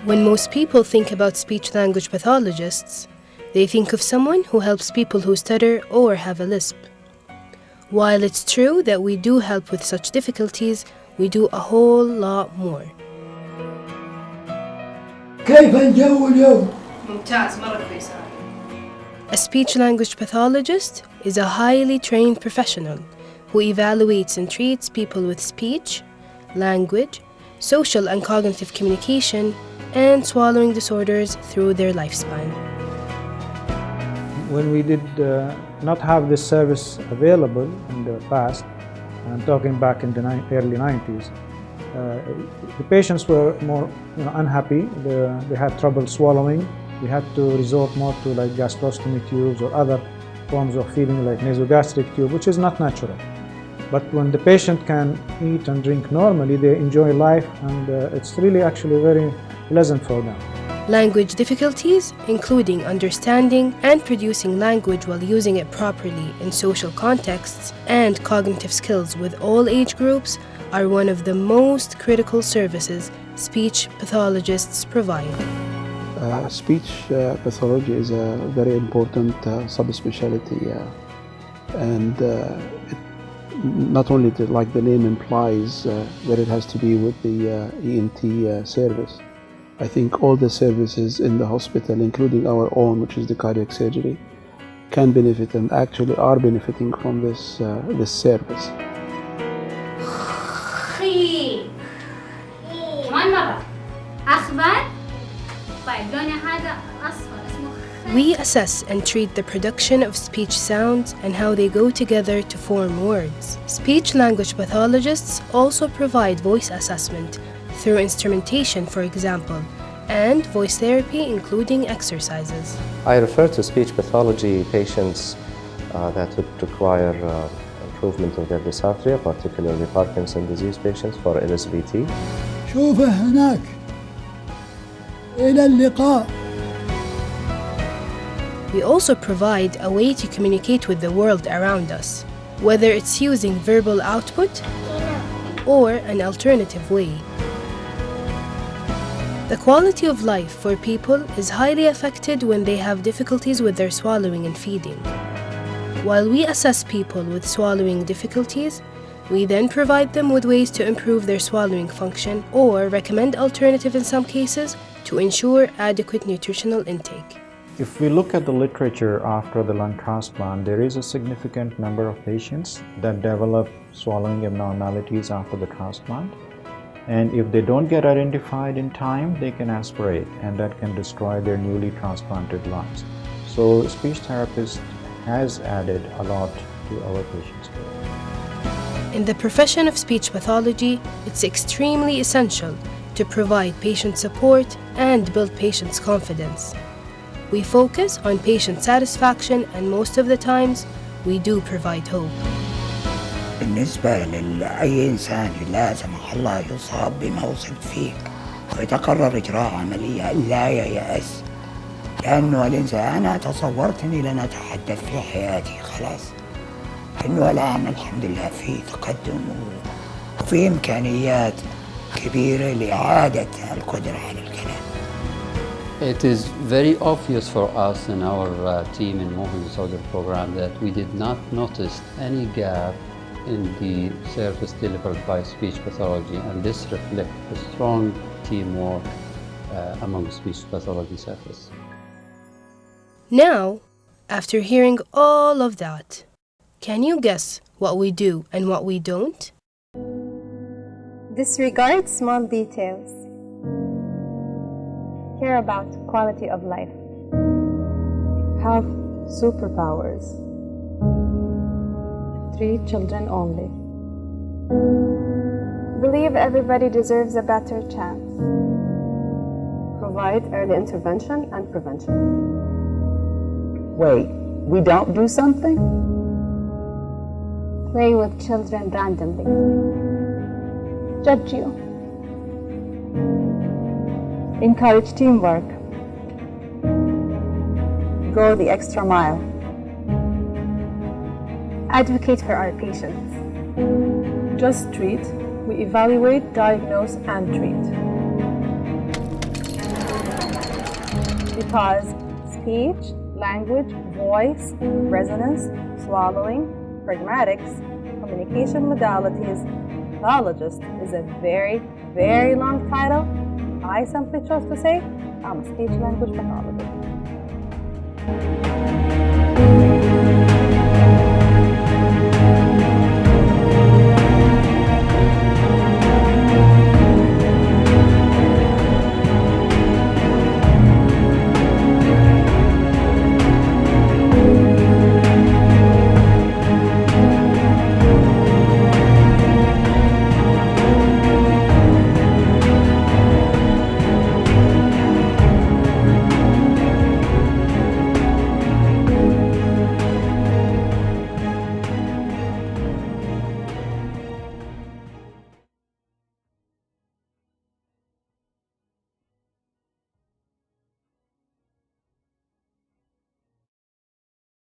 When most people think about speech-language pathologists, they think of someone who helps people who stutter or have a lisp. While it's true that we do help with such difficulties, we do a whole lot more. كيف الجو اليوم؟ ممتاز مرة كويس. A speech-language pathologist is a highly trained professional who evaluates and treats people with speech, language, social and cognitive communication, and swallowing disorders through their lifespan. When we did not have this service available in the past, I'm talking back in the early 90s, the patients were more unhappy. They had trouble swallowing. We had to resort more to like gastrostomy tubes or other forms of feeding like nasogastric tube, which is not natural. But when the patient can eat and drink normally, they enjoy life, and it's really actually very pleasant for them. Language difficulties, including understanding and producing language while using it properly in social contexts, and cognitive skills with all age groups, are one of the most critical services speech pathologists provide. Speech pathology is a very important subspecialty, and not only like the name implies that it has to be with the ENT service. I think all the services in the hospital, including our own, which is the cardiac surgery, can benefit and actually are benefiting from this service. We assess and treat the production of speech sounds and how they go together to form words. Speech-language pathologists also provide voice assessment through instrumentation, for example, and voice therapy, including exercises. I refer to speech pathology patients that would require improvement of their dysarthria, particularly Parkinson's disease patients for LSBT. شوفه هناك. إلى اللقاء. We also provide a way to communicate with the world around us, whether it's using verbal output or an alternative way. The quality of life for people is highly affected when they have difficulties with their swallowing and feeding. While we assess people with swallowing difficulties, we then provide them with ways to improve their swallowing function or recommend alternatives in some cases to ensure adequate nutritional intake. If we look at the literature after the lung transplant, there is a significant number of patients that develop swallowing abnormalities after the transplant. And if they don't get identified in time, they can aspirate, and that can destroy their newly transplanted lungs. So speech therapist has added a lot to our patients' care. In the profession of speech pathology, it's extremely essential to provide patient support and build patients' confidence. We focus on patient satisfaction, and most of the times, we do provide hope. بالنسبة لأي إنسان لا سمح الله يصاب بما وصلت فيه ويتقرر إجراء عملية لا ييأس، لأنه الإنسان أنا تصورت إني لن أتحدث في حياتي خلاص، إنه الآن الحمد لله في تقدم وفي إمكانيات كبيرة لإعادة القدرة على الكلام. It is very obvious for us in our team in moving disorder program that we did not notice any gap in the service delivered by speech pathology, and this reflects the strong teamwork among speech pathology service. Now, after hearing all of that, can you guess what we do and what we don't? Disregard small details. Care about quality of life. Have superpowers. Treat children only. Believe everybody deserves a better chance. Provide early intervention and prevention. Wait, we don't do something? Play with children randomly. Judge you. Encourage teamwork. Go the extra mile. Advocate for our patients. Just treat. We evaluate, diagnose, and treat. because speech, language, voice, resonance, swallowing, pragmatics, communication modalities, pathologist is a very, very long title. I simply chose to say I'm a speech language pathologist.